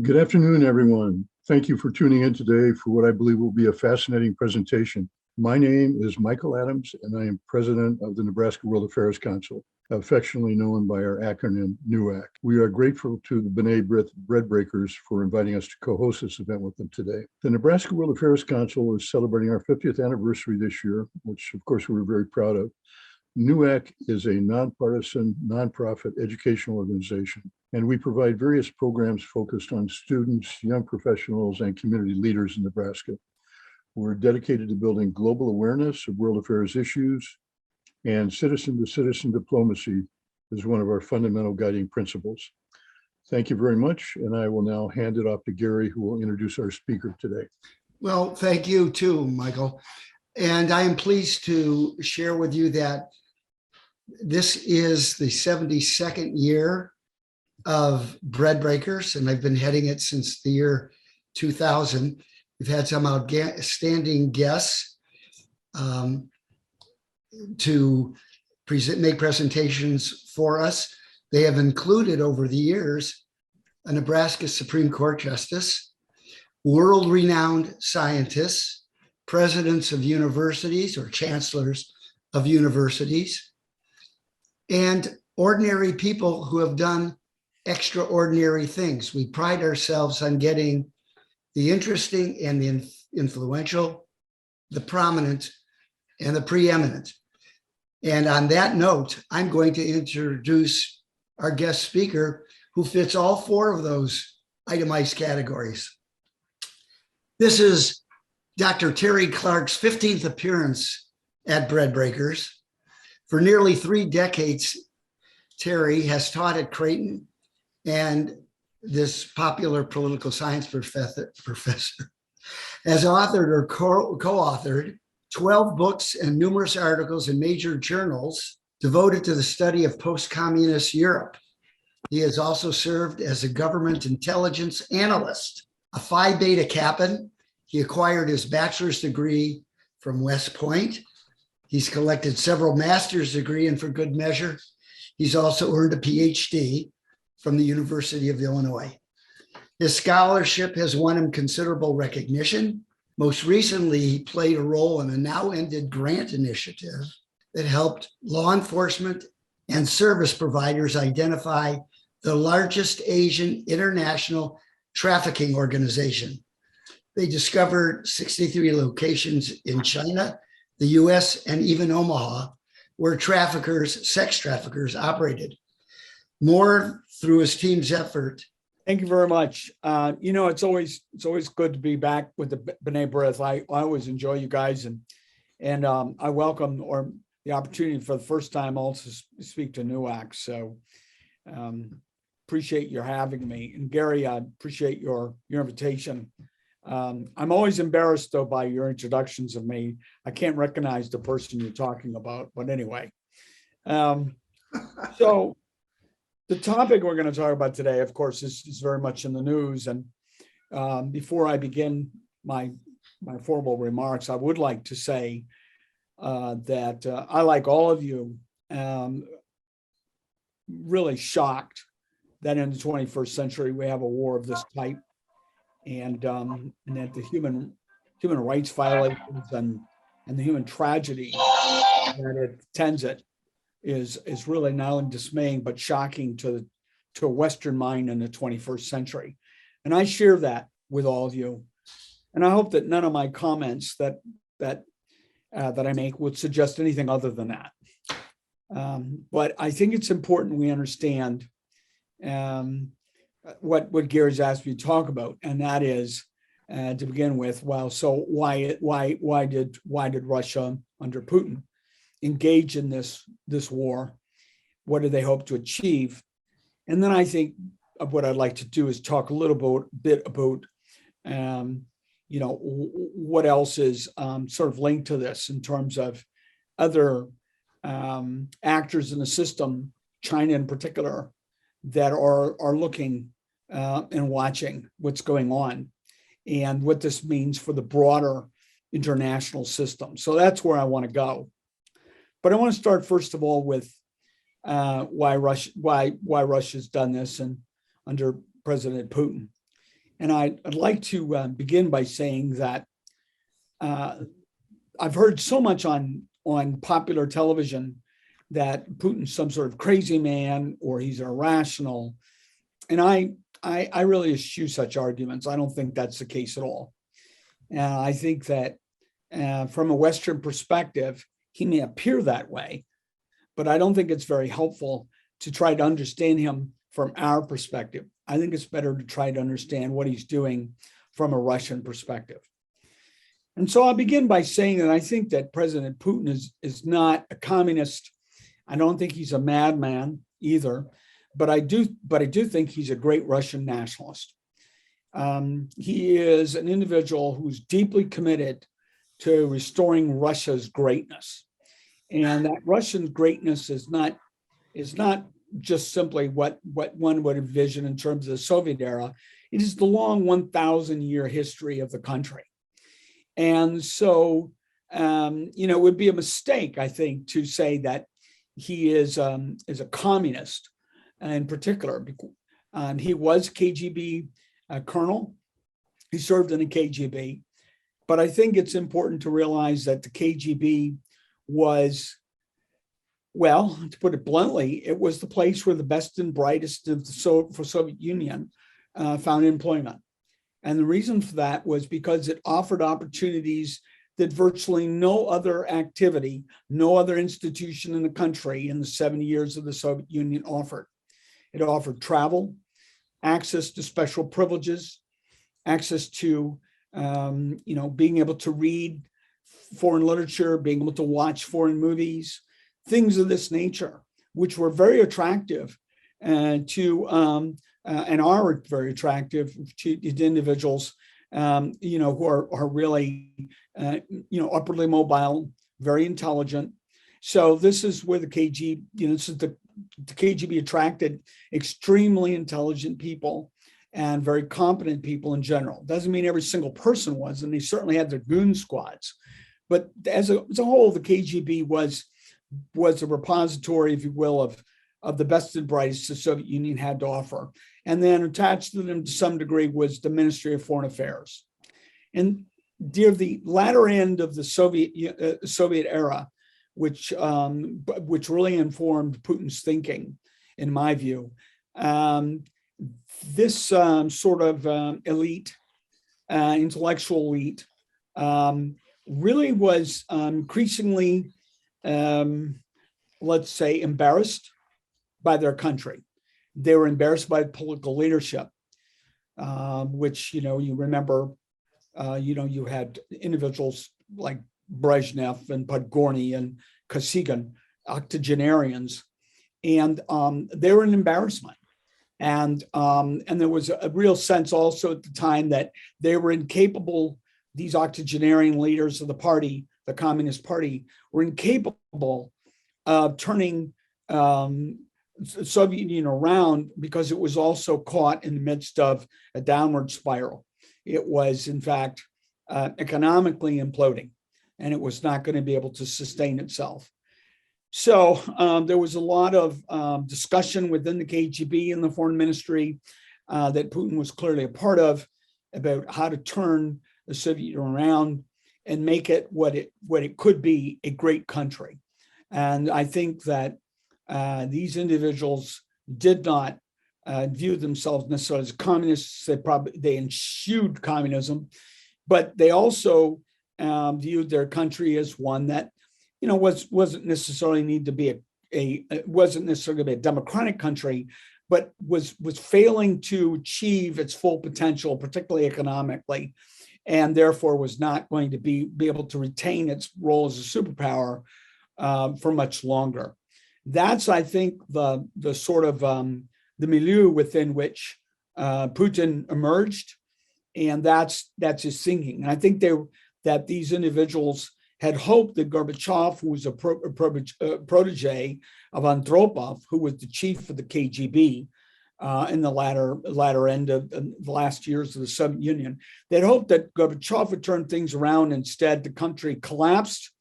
Good afternoon, everyone. Thank you for tuning in today for what I believe will be a fascinating presentation. My name is Michael Adams, and I am president of the Nebraska World Affairs Council, affectionately known by our acronym NUAC. We are grateful to the Breadbreakers for inviting us to co-host this event with them today. The Nebraska World Affairs Council is celebrating our 50th anniversary this year, which of course we're very proud of. NUAC is a nonpartisan, nonprofit educational organization, and we provide various programs focused on students, young professionals, and community leaders in Nebraska. We're dedicated to building global awareness of world affairs issues, and citizen-to-citizen diplomacy is one of our fundamental guiding principles. Thank you very much, and I will now hand it off to Gary, who will introduce our speaker today. Well, thank you too, Michael. And I am pleased to share with you that this is the 72nd year of Breadbreakers, and I've been heading it since the year 2000. We've had some outstanding guests to make presentations for us. They have included over the years a Nebraska Supreme Court justice, world-renowned scientists, presidents of universities or chancellors of universities, and ordinary people who have done extraordinary things. We pride ourselves on getting the interesting and the influential, the prominent, and the preeminent. And on that note, I'm going to introduce our guest speaker who fits all four of those itemized categories. This is Dr. Terry Clark's 15th appearance at Breadbreakers. For nearly 3 decades, Terry has taught at Creighton, and this popular political science professor has authored or co-authored 12 books and numerous articles in major journals devoted to the study of post-communist Europe. He has also served as a government intelligence analyst, a Phi Beta Kappan. He acquired his bachelor's degree from West Point. He's collected several master's degrees, and for good measure, he's also earned a PhD from the University of Illinois. His scholarship has won him considerable recognition. Most recently, he played a role in a now-ended grant initiative that helped law enforcement and service providers identify the largest Asian international trafficking organization. They discovered 63 locations in China, the US, and even Omaha, where sex traffickers operated. More through his team's effort. Thank you very much. It's always good to be back with the B'nai B'rith. I always enjoy you guys, and I welcome the opportunity for the first time also speak to NUAC. So appreciate your having me. And Gary, I appreciate your invitation. I'm always embarrassed though by your introductions of me. I can't recognize the person you're talking about, but anyway. So the topic we're going to talk about today, of course, is very much in the news. And before I begin my formal remarks, I would like to say that I, like all of you, really shocked that in the 21st century we have a war of this type, and that the human rights violations and the human tragedy that it attends it is really not only dismaying but shocking to a Western mind in the 21st century. And I share that with all of you. And I hope that none of my comments that I make would suggest anything other than that. But I think it's important we understand what Gary's asked me to talk about, and that is to begin with. Well, so why did Russia under Putin engage in this war? What did they hope to achieve? And then I think what I'd like to do is talk a little bit about what else is sort of linked to this in terms of other actors in the system, China in particular, that are looking and watching what's going on and what this means for the broader international system. So that's where I want to go. But I want to start first of all with why Russia's done this and under President Putin. And I'd like to begin by saying that I've heard so much on popular television that Putin's some sort of crazy man or he's irrational. And I really eschew such arguments. I don't think that's the case at all. I think that from a Western perspective, he may appear that way, but I don't think it's very helpful to try to understand him from our perspective. I think it's better to try to understand what he's doing from a Russian perspective. And so I'll begin by saying that I think that President Putin is not a communist. I don't think he's a madman either, but I do think he's a great Russian nationalist. He is an individual who's deeply committed to restoring Russia's greatness. And that Russian greatness is not just simply what one would envision in terms of the Soviet era. It is the long 1,000-year history of the country. And so, it would be a mistake, I think, to say that he is a communist in particular. He was KGB colonel. He served in the KGB. But I think it's important to realize that the KGB was, well, to put it bluntly, it was the place where the best and brightest of the Soviet Union found employment. And the reason for that was because it offered opportunities that virtually no other activity, no other institution in the country in the 70 years of the Soviet Union offered. It offered travel, access to special privileges, access to, being able to read foreign literature, being able to watch foreign movies, things of this nature, which were very attractive and are very attractive to individuals, who are really, upwardly mobile, very intelligent. So this is where the KGB, the KGB attracted extremely intelligent people and very competent people in general. Doesn't mean every single person was, and they certainly had their goon squads. But as a whole, the KGB was a repository, if you will, of the best and brightest the Soviet Union had to offer. And then attached to them to some degree was the Ministry of Foreign Affairs. And near the latter end of the Soviet era, which really informed Putin's thinking, in my view, this sort of elite, intellectual elite, really was increasingly, let's say, embarrassed by their country. They were embarrassed by political leadership, which, you remember, you had individuals like Brezhnev and Podgorny and Kosygin, octogenarians, and they were an embarrassment. And there was a real sense also at the time that they were incapable, these octogenarian leaders of the party, the Communist Party, were incapable of turning the Soviet Union around because it was also caught in the midst of a downward spiral. It was, in fact, economically imploding, and it was not going to be able to sustain itself. So there was a lot of discussion within the KGB and the foreign ministry that Putin was clearly a part of about how to turn the Soviet Union around and make it what it could be, a great country. And I think that these individuals did not view themselves necessarily as communists. They eschewed communism, but they also viewed their country as one that, wasn't necessarily need to be wasn't necessarily be a democratic country, but was failing to achieve its full potential, particularly economically, and therefore was not going to be able to retain its role as a superpower for much longer. That's, I think, the sort of the milieu within which Putin emerged, and that's his thinking. And I think that these individuals had hoped that Gorbachev, who was a protege of Andropov, who was the chief of the KGB in the latter end of the last years of the Soviet Union, they'd hoped that Gorbachev would turn things around. Instead, the country collapsed.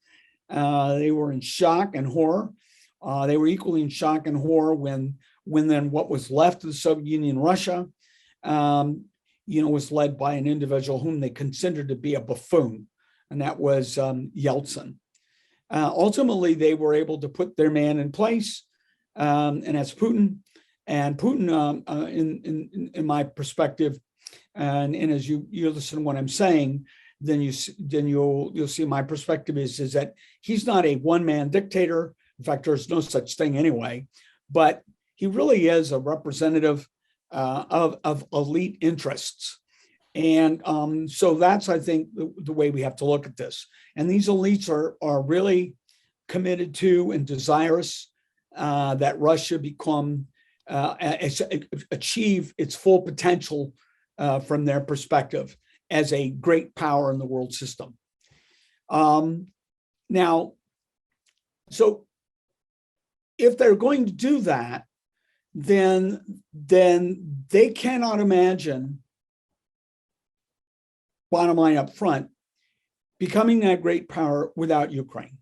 They were in shock and horror. They were equally in shock and horror when then what was left of the Soviet Union, Russia, was led by an individual whom they considered to be a buffoon, and that was Yeltsin. Ultimately, they were able to put their man in place, and that's Putin. And Putin, in my perspective, and as you listen to what I'm saying, then you'll see my perspective is that he's not a one-man dictator. In fact, there's no such thing anyway. But he really is a representative of elite interests. And so that's, I think, the way we have to look at this. And these elites are really committed to and desirous that Russia become achieve its full potential from their perspective as a great power in the world system. Now, so if they're going to do that, then they cannot imagine, bottom line up front, becoming that great power without Ukraine.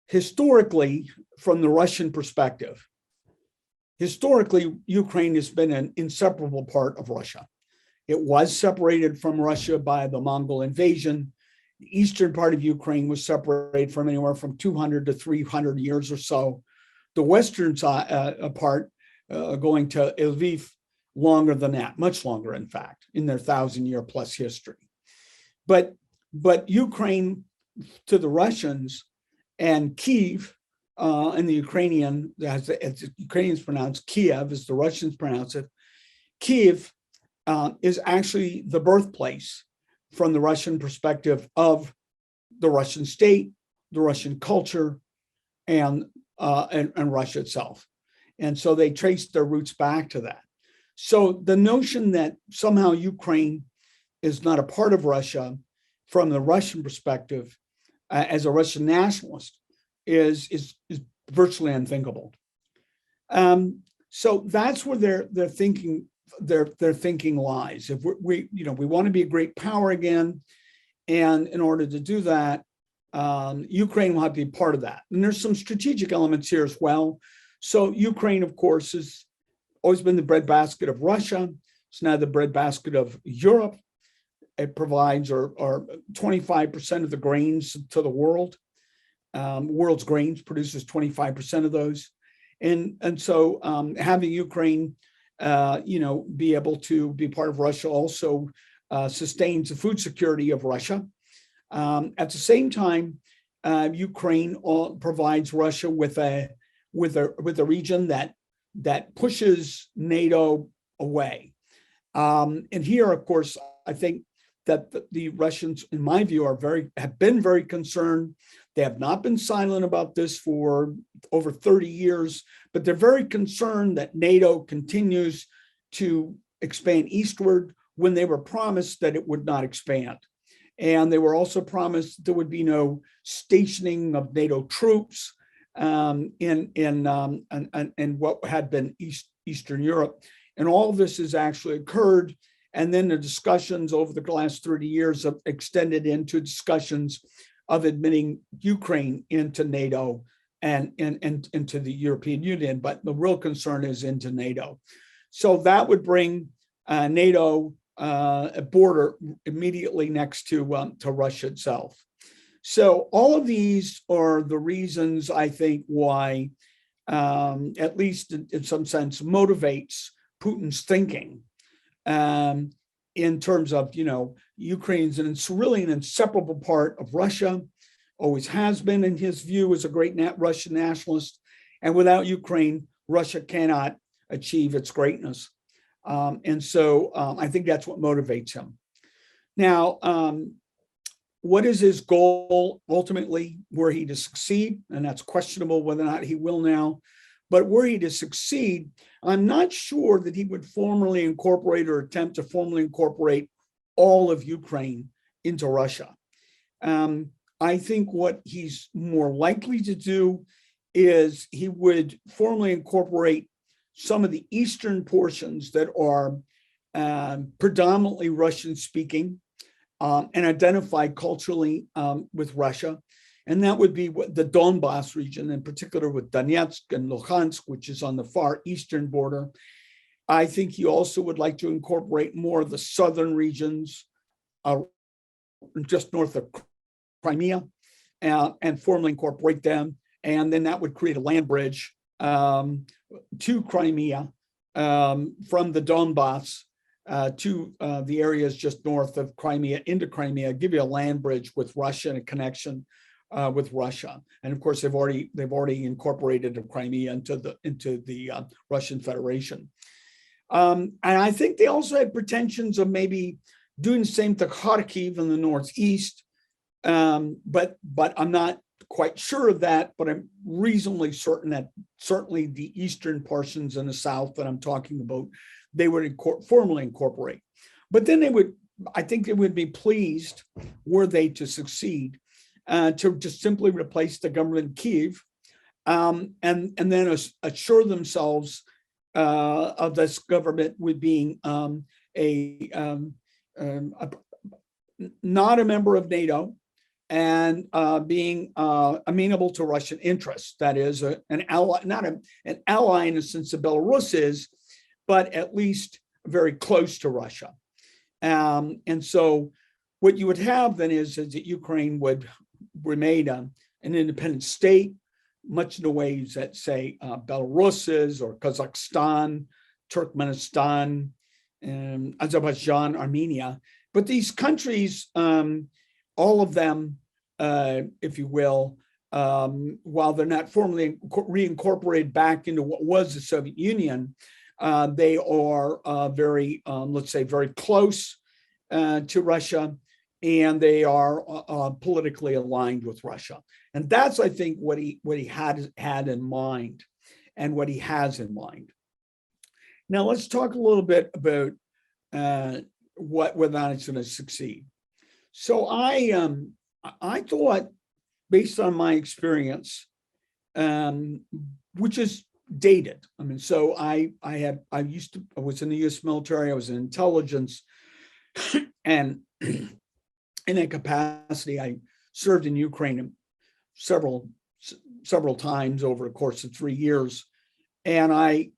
Historically, from the Russian perspective, Ukraine has been an inseparable part of Russia. It was separated from Russia by the Mongol invasion. The eastern part of Ukraine was separated from anywhere from 200 to 300 years or so. The western part going to Lviv longer than that, much longer, in fact, in their 1,000-year-plus history. But Ukraine to the Russians and Kiev and the Ukrainian, as the Ukrainians pronounce Kiev, as the Russians pronounce it, Kiev is actually the birthplace from the Russian perspective of the Russian state, the Russian culture, and Russia itself. And so they traced their roots back to that. So the notion that somehow Ukraine is not a part of Russia from the Russian perspective as a Russian nationalist is virtually unthinkable. So that's where their thinking lies. If we want to be a great power again, and in order to do that, Ukraine will have to be part of that. And there's some strategic elements here as well. So Ukraine, of course, has always been the breadbasket of Russia. It's now the breadbasket of Europe. It provides or 25% of the grains to the world. World's grains produces 25% of those. And so having Ukraine, be able to be part of Russia also sustains the food security of Russia. At the same time, Ukraine provides Russia with a region that pushes NATO away. And here, of course, I think that the Russians, in my view, have been very concerned. They have not been silent about this for over 30 years, but they're very concerned that NATO continues to expand eastward when they were promised that it would not expand. And they were also promised there would be no stationing of NATO troops in what had been Eastern Europe. And all of this has actually occurred. And then the discussions over the last 30 years have extended into discussions of admitting Ukraine into NATO and into the European Union. But the real concern is into NATO. So that would bring NATO a border immediately next to Russia itself. So all of these are the reasons, I think, why, at least in some sense, motivates Putin's thinking in terms of, Ukraine's really an inseparable part of Russia, always has been in his view as a great Russian nationalist. And without Ukraine, Russia cannot achieve its greatness. And so I think that's what motivates him. Now, what is his goal ultimately? Were he to succeed? And that's questionable whether or not he will now. But were he to succeed, I'm not sure that he would formally incorporate or attempt to formally incorporate all of Ukraine into Russia. I think what he's more likely to do is he would formally incorporate some of the eastern portions that are predominantly Russian speaking and identify culturally with Russia. And that would be the Donbass region, in particular with Donetsk and Luhansk, which is on the far eastern border. I think he also would like to incorporate more of the southern regions just north of Crimea and formally incorporate them. And then that would create a land bridge to Crimea from the Donbass to the areas just north of Crimea into Crimea, give you a land bridge with Russia and a connection with Russia. And of course, they've already incorporated Crimea into the Russian Federation. And I think they also had pretensions of maybe doing the same to Kharkiv in the northeast. But I'm not quite sure of that, but I'm reasonably certain that certainly the eastern portions in the south that I'm talking about, they would formally incorporate. But then I think they would be pleased, were they to succeed, to just simply replace the government in Kiev, and then assure themselves of this government with being not a member of NATO, and being amenable to Russian interests. That is an ally, not an ally in the sense that Belarus is, but at least very close to Russia. And so what you would have then is that Ukraine would remain an independent state, much in the ways that, say, Belarus is, or Kazakhstan, Turkmenistan, Azerbaijan, Armenia. But these countries, all of them, if you will, while they're not formally reincorporated back into what was the Soviet Union, they are very, let's say, very close to Russia, and they are politically aligned with Russia. And that's, I think, what he had in mind, and what he has in mind. Now, let's talk a little bit about whether or not it's going to succeed. So I thought, based on my experience, which is dated. I mean, so I was in the U.S. military. I was in intelligence, and in that capacity, I served in Ukraine several times over the course of 3 years, and I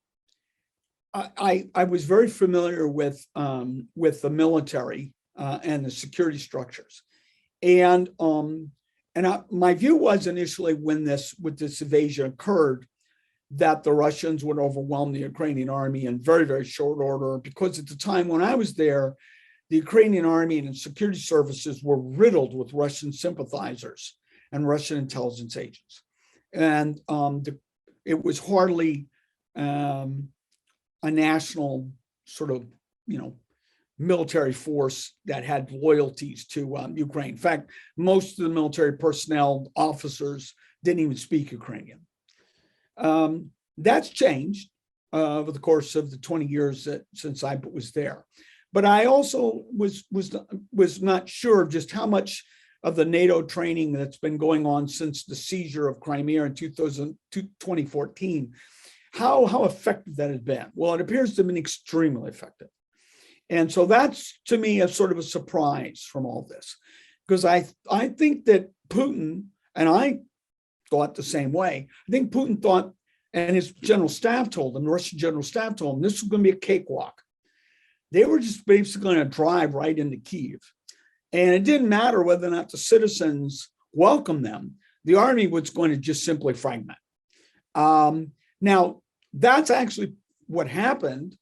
was very familiar with the military and the security structures, and my view was initially when this invasion occurred, that the Russians would overwhelm the Ukrainian army in very, very short order, because at the time when I was there, the Ukrainian army and security services were riddled with Russian sympathizers and Russian intelligence agents. And it was hardly a national sort of, military force that had loyalties to Ukraine. In fact, most of the military personnel, officers, didn't even speak Ukrainian. That's changed over the course of the 20 years since I was there. But I also was not sure of just how much of the NATO training that's been going on since the seizure of Crimea in 2014, how effective that has been. Well, it appears to have been extremely effective. And so that's, to me, a sort of a surprise from all this, because I think that Putin, and I thought the same way, I think Putin thought, and his general staff told him, the Russian general staff told him, this was going to be a cakewalk. They were just basically going to drive right into Kyiv. And it didn't matter whether or not the citizens welcomed them. The army was going to just simply fragment. Now, that's actually what happened,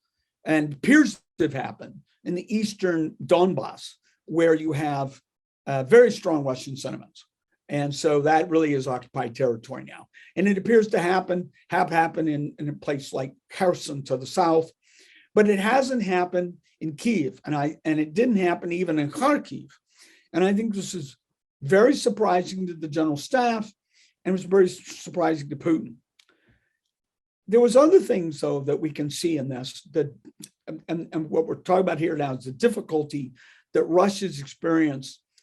and appears to have happened in the eastern Donbass, where you have very strong Russian sentiments. And so that really is occupied territory now. And it appears to have happened in a place like Kherson to the south, but it hasn't happened in Kyiv, and it didn't happen even in Kharkiv. And I think this is very surprising to the general staff, and it was very surprising to Putin. There was other things, though, that we can see in this, that, and what we're talking about here now is the difficulty that Russia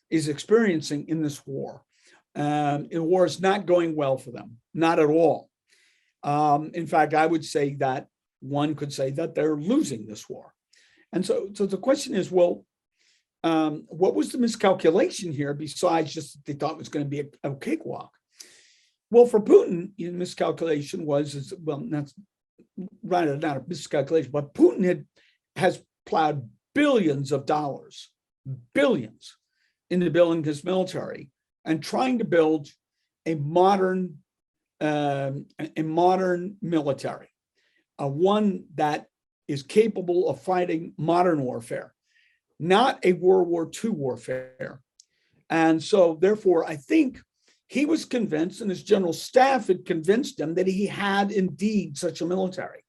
is experiencing in this war. The war is not going well for them, not at all. In fact, I would say that one could say that they're losing this war. And so the question is, well, what was the miscalculation here besides just that they thought it was going to be a cakewalk? Well, for Putin, the miscalculation was, rather not a miscalculation, but Putin has plowed billions of dollars, billions, into building his military and trying to build a modern military, one that is capable of fighting modern warfare, not a World War II warfare. And so, therefore, I think he was convinced, and his general staff had convinced him that he had indeed such a military,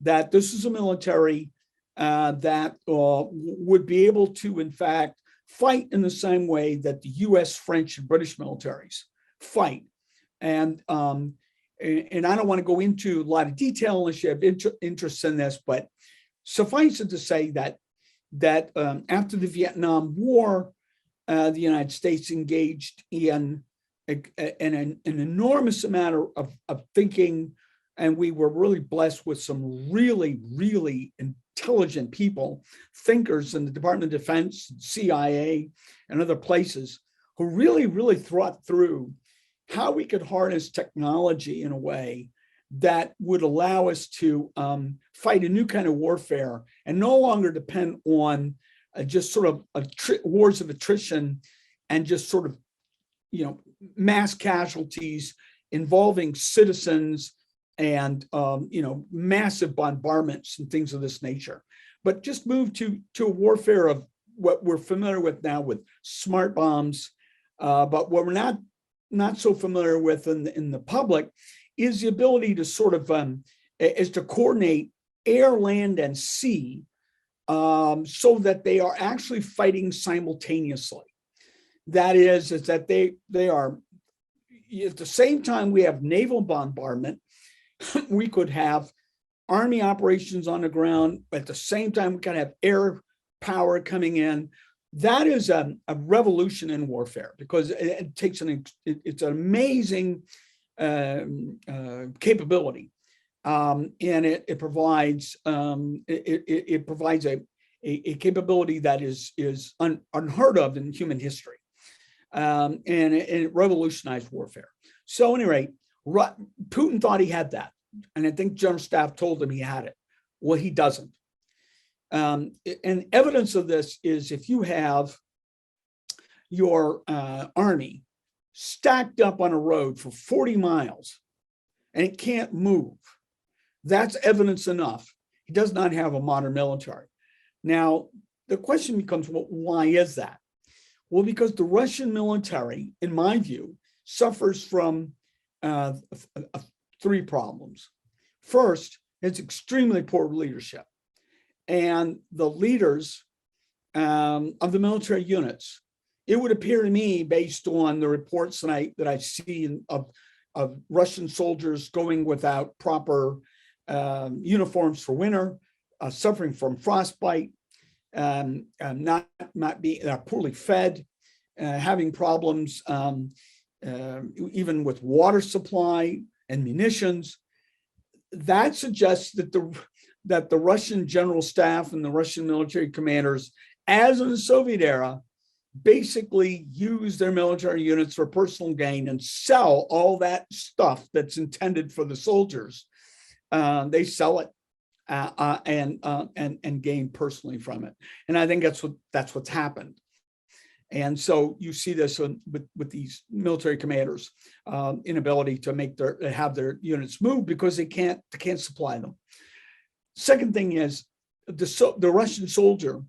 that this is a military that would be able to, in fact, fight in the same way that the US, French, and British militaries fight. And I don't want to go into a lot of detail unless you have interest in this, but suffice it to say that after the Vietnam War, the United States engaged in an enormous amount of thinking, and we were really blessed with some really, really intelligent people, thinkers in the Department of Defense, CIA, and other places, who really, really thought through how we could harness technology in a way that would allow us to fight a new kind of warfare and no longer depend on just sort of wars of attrition and just sort of, mass casualties involving citizens and, massive bombardments and things of this nature, but just move to a warfare of what we're familiar with now with smart bombs. But what we're not so familiar with in the public is the ability to sort of is to coordinate air, land, and sea so that they are actually fighting simultaneously. That is that they are, at the same time we have naval bombardment, we could have army operations on the ground. At the same time, we could have air power coming in. That is a revolution in warfare, because it takes it's an amazing capability, and it provides it provides a capability that is unheard of in human history, and it revolutionized warfare. So, at any rate, Putin thought he had that, and I think General Staff told him he had it. Well, he doesn't. And evidence of this is if you have your army stacked up on a road for 40 miles and it can't move, that's evidence enough. He does not have a modern military. Now, the question becomes, well, why is that? Well, because the Russian military, in my view, suffers from three problems. First, it's extremely poor leadership. And the leaders of the military units, it would appear to me, based on the reports that I see of Russian soldiers going without proper uniforms for winter, suffering from frostbite, not being poorly fed, having problems even with water supply and munitions. That suggests that the Russian general staff and the Russian military commanders, as in the Soviet era, basically use their military units for personal gain and sell all that stuff that's intended for the soldiers. They sell it and gain personally from it. And I think that's what's happened. And so you see this with these military commanders' inability to have their units move because they can't supply them. Second thing is the Russian soldier,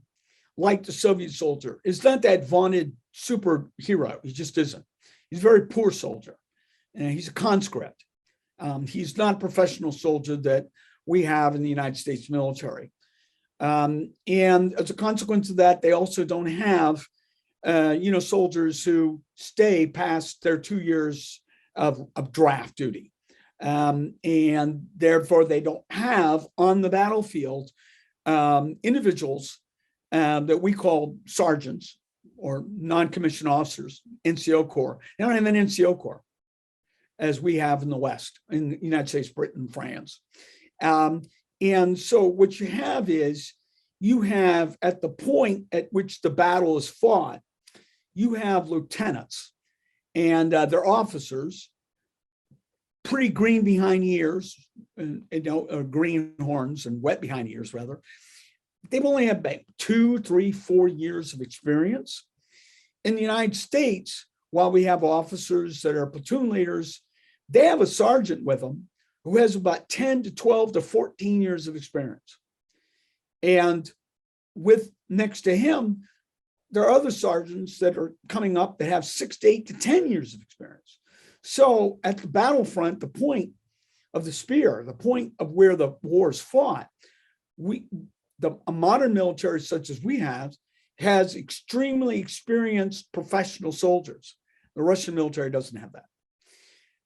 like the Soviet soldier, is not that vaunted superhero. He just isn't. He's a very poor soldier, and he's a conscript. He's not a professional soldier that we have in the United States military. And as a consequence of that, they also don't have soldiers who stay past their 2 years of draft duty. And therefore, they don't have on the battlefield individuals that we call sergeants or non-commissioned officers, NCO Corps. They don't have an NCO Corps as we have in the West, in the United States, Britain, France. And so what you have is, you have at the point at which the battle is fought, you have lieutenants and their officers pretty green behind ears, and green horns and wet behind ears rather. They've only had about 2, 3, 4 years of experience. In the United States, while we have officers that are platoon leaders, they have a sergeant with them who has about 10 to 12 to 14 years of experience. And with next to him, there are other sergeants that are coming up that have 6 to 8 to 10 years of experience. So at the battlefront, the point of the spear, the point of where the war is fought, a modern military such as we have has extremely experienced professional soldiers. The Russian military doesn't have that.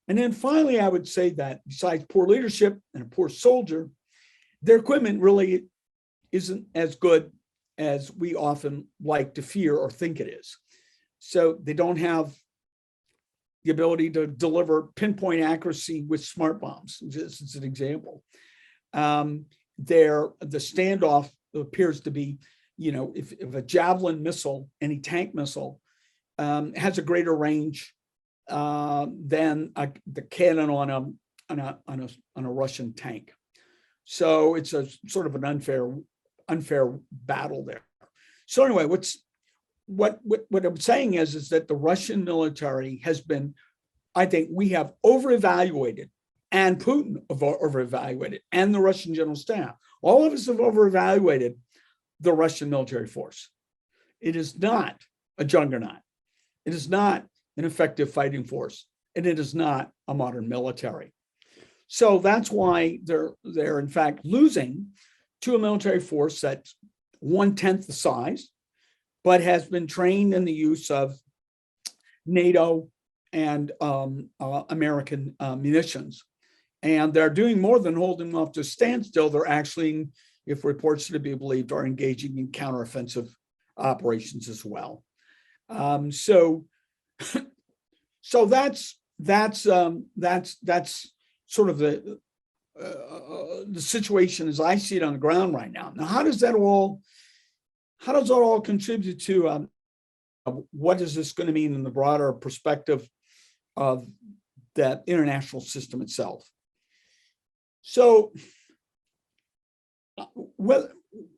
And then finally, I would say that besides poor leadership and a poor soldier, their equipment really isn't as good as we often like to fear or think it is. So they don't have the ability to deliver pinpoint accuracy with smart bombs, just as an example. The standoff appears to be, if a javelin missile, any tank missile, has a greater range than the cannon on a Russian tank. So it's a sort of an unfair battle there. So anyway, what I'm saying is that the Russian military has been, I think we have over-evaluated, and Putin over-evaluated, and the Russian general staff. All of us have over-evaluated the Russian military force. It is not a juggernaut. It is not an effective fighting force, and it is not a modern military. So that's why they're in fact losing to a military force that's 1/10 the size, but has been trained in the use of NATO and American munitions. And they're doing more than holding them off to standstill. They're actually, if reports are to be believed, are engaging in counteroffensive operations as well. So that's sort of the situation as I see it on the ground right now. Now, how does that all contribute to what is this going to mean in the broader perspective of that international system itself? So,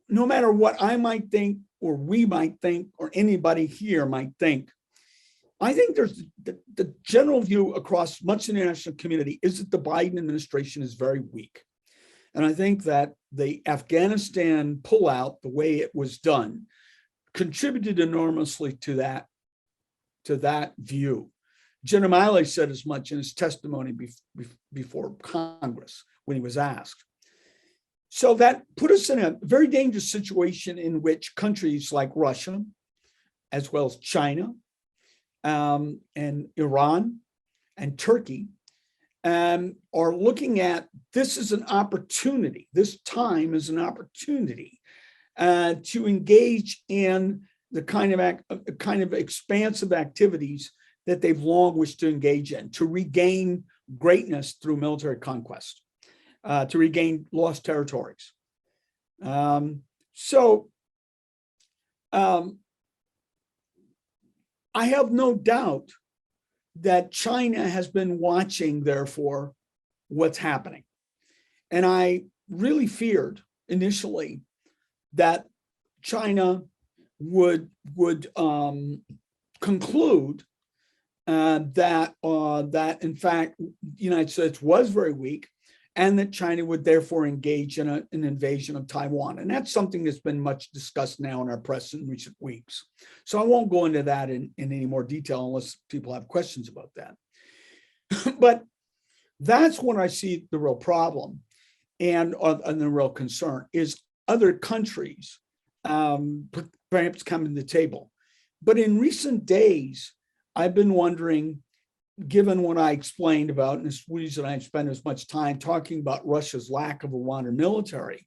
no matter what I might think, or we might think, or anybody here might think, I think there's the general view across much of the international community is that the Biden administration is very weak. And I think that the Afghanistan pullout, the way it was done, contributed enormously to that view. General Milley said as much in his testimony before Congress when he was asked. So that put us in a very dangerous situation in which countries like Russia, as well as China, and Iran and Turkey are looking at this as an opportunity. This time is an opportunity to engage in the kind of expansive activities that they've long wished to engage in, to regain greatness through military conquest, to regain lost territories. I have no doubt that China has been watching, therefore, what's happening. And I really feared initially that China would conclude that in fact the United States was very weak, and that China would therefore engage in an invasion of Taiwan. And that's something that's been much discussed now in our press in recent weeks. So I won't go into that in any more detail unless people have questions about that. But that's when I see the real problem and the real concern is other countries perhaps coming to the table. But in recent days, I've been wondering, given what I explained about, and this reason I spent as much time talking about Russia's lack of a modern military,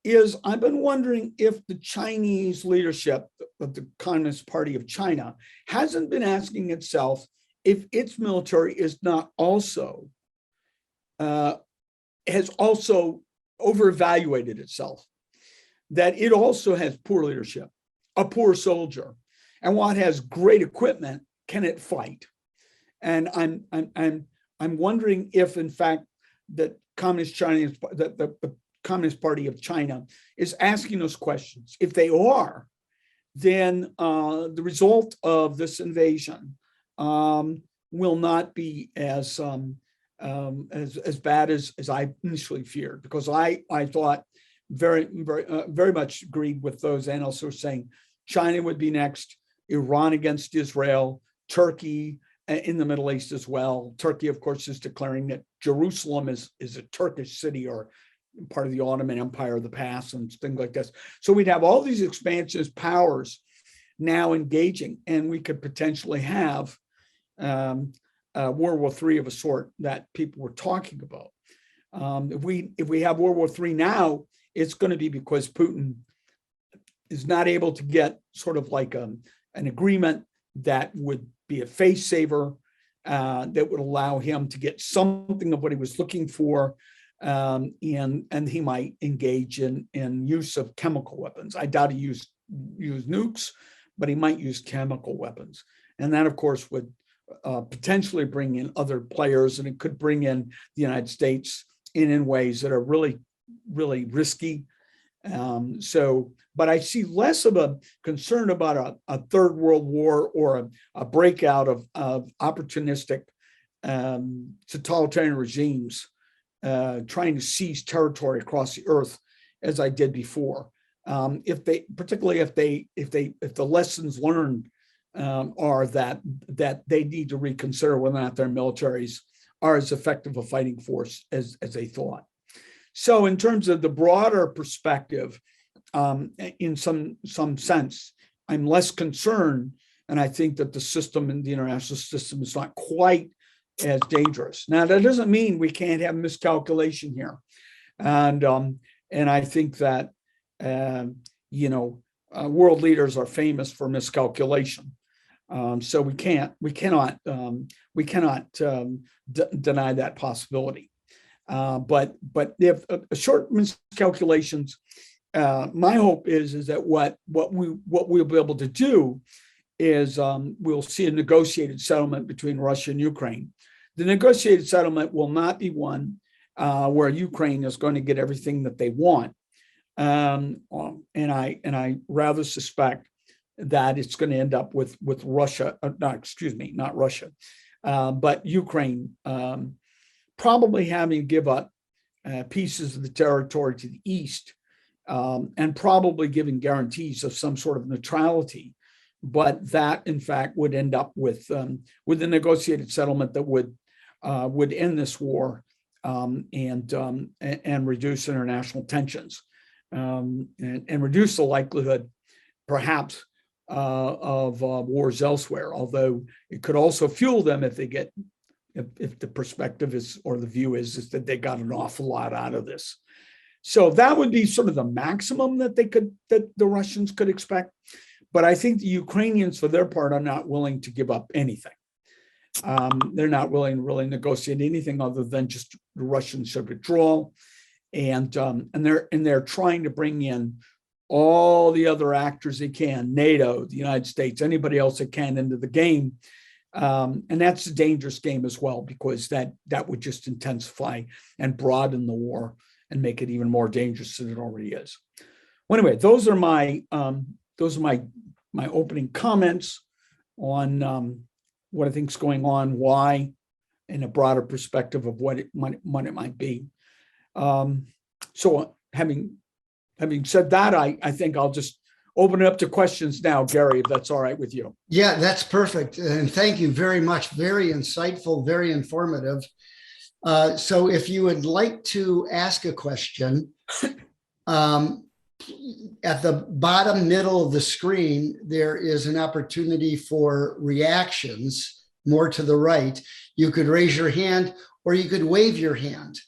is I've been wondering if the Chinese leadership of the Communist Party of China hasn't been asking itself if its military is not also, has also overevaluated itself, that it also has poor leadership, a poor soldier, and while it has great equipment, can it fight? And I'm wondering if, in fact, that Communist China, the Communist Party of China is asking those questions. If they are, then the result of this invasion will not be as bad as I initially feared, because I thought very much agreed with those analysts who were saying China would be next, Iran against Israel, Turkey in the Middle East as well. Turkey, of course, is declaring that Jerusalem is a Turkish city or part of the Ottoman Empire of the past and things like this. So we'd have all these expansionist powers now engaging, and we could potentially have World War III of a sort that people were talking about. If we have World War III now, it's going to be because Putin is not able to get sort of like an agreement that would be a face saver, that would allow him to get something of what he was looking for, and he might engage in use of chemical weapons. I doubt he use nukes, but he might use chemical weapons, and that, of course, would potentially bring in other players, and it could bring in the United States in ways that are really, really risky. But I see less of a concern about a third world war or a breakout of opportunistic totalitarian regimes trying to seize territory across the earth, as I did before. Particularly if the lessons learned are that they need to reconsider whether or not their militaries are as effective a fighting force as they thought. So in terms of the broader perspective, in some sense, I'm less concerned, and I think that the system in the international system is not quite as dangerous. Now, that doesn't mean we can't have miscalculation here, and I think that world leaders are famous for miscalculation. So we cannot deny that possibility. But if short miscalculations, my hope is that what we'll be able to do is we'll see a negotiated settlement between Russia and Ukraine. The negotiated settlement will not be one where Ukraine is going to get everything that they want, and I rather suspect that it's going to end up with Russia, not Russia, but Ukraine probably having to give up pieces of the territory to the east, and probably giving guarantees of some sort of neutrality. But that, in fact, would end up with a negotiated settlement that would end this war and reduce international tensions, and reduce the likelihood, perhaps, of wars elsewhere. Although it could also fuel them if the perspective is, or the view is that they got an awful lot out of this. So that would be sort of the maximum that the Russians could expect. But I think the Ukrainians, for their part, are not willing to give up anything. They're not willing to really negotiate anything other than just the Russians should withdraw, and they're trying to bring in all the other actors they can, NATO, the United States, anybody else that can into the game. And that's a dangerous game as well, because that would just intensify and broaden the war and make it even more dangerous than it already is. Well, anyway, those are my opening comments on what I think is going on, why, in a broader perspective of what it might be. So having said that, I think I'll just open it up to questions now, Gary, if that's all right with you. Yeah, that's perfect. And thank you very much. Very insightful, very informative. So if you would like to ask a question, at the bottom middle of the screen, there is an opportunity for reactions, more to the right. You could raise your hand or you could wave your hand.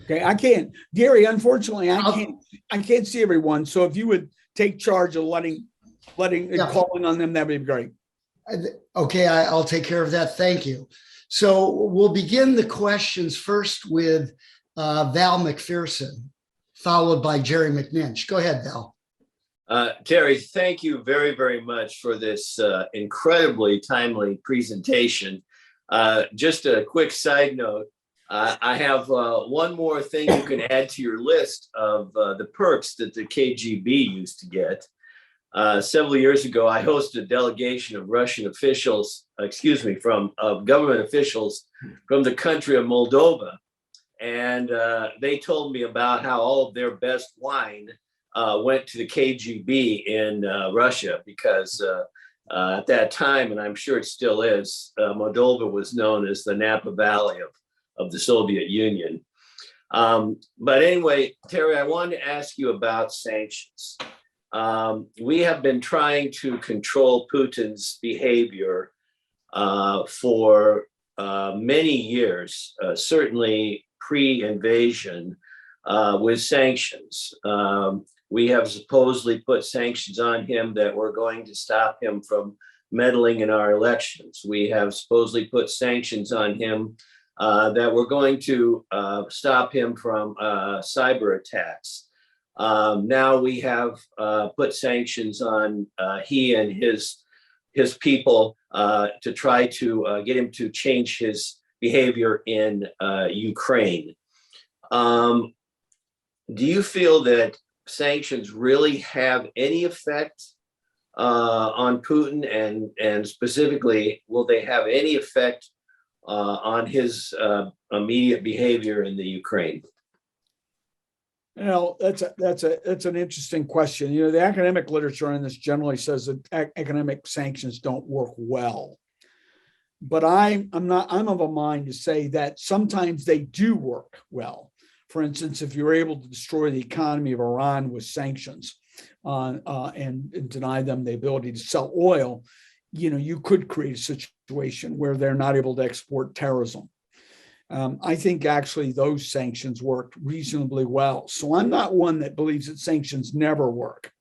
Okay, I can't, Gary, unfortunately, I can't see everyone. So if you would take charge of letting calling on them, that would be great. Okay, I'll take care of that. Thank you. So we'll begin the questions first with Val McPherson, followed by Jerry McNinch. Go ahead, Val. Terry, thank you very, very much for this incredibly timely presentation. Just a quick side note. I have one more thing you can add to your list of the perks that the KGB used to get. Several years ago, I hosted a delegation of Russian officials, from government officials from the country of Moldova. And they told me about how all of their best wine went to the KGB in Russia, because at that time, and I'm sure it still is, Moldova was known as the Napa Valley of the Soviet Union. But anyway, Terry, I wanted to ask you about sanctions. We have been trying to control Putin's behavior for many years, certainly pre-invasion, with sanctions. We have supposedly put sanctions on him that were going to stop him from meddling in our elections. We have supposedly put sanctions on him that were going to stop him from cyber attacks. Now we have put sanctions on he and his people to try to get him to change his behavior in Ukraine. Do you feel that sanctions really have any effect on Putin, and specifically, will they have any effect on his immediate behavior in the Ukraine? You know, that's an interesting question. You know, the academic literature on this generally says that economic sanctions don't work well. But I'm of a mind to say that sometimes they do work well. For instance, if you're able to destroy the economy of Iran with sanctions and deny them the ability to sell oil, you know, you could create a situation where they're not able to export terrorism. I think actually those sanctions worked reasonably well. So I'm not one that believes that sanctions never work.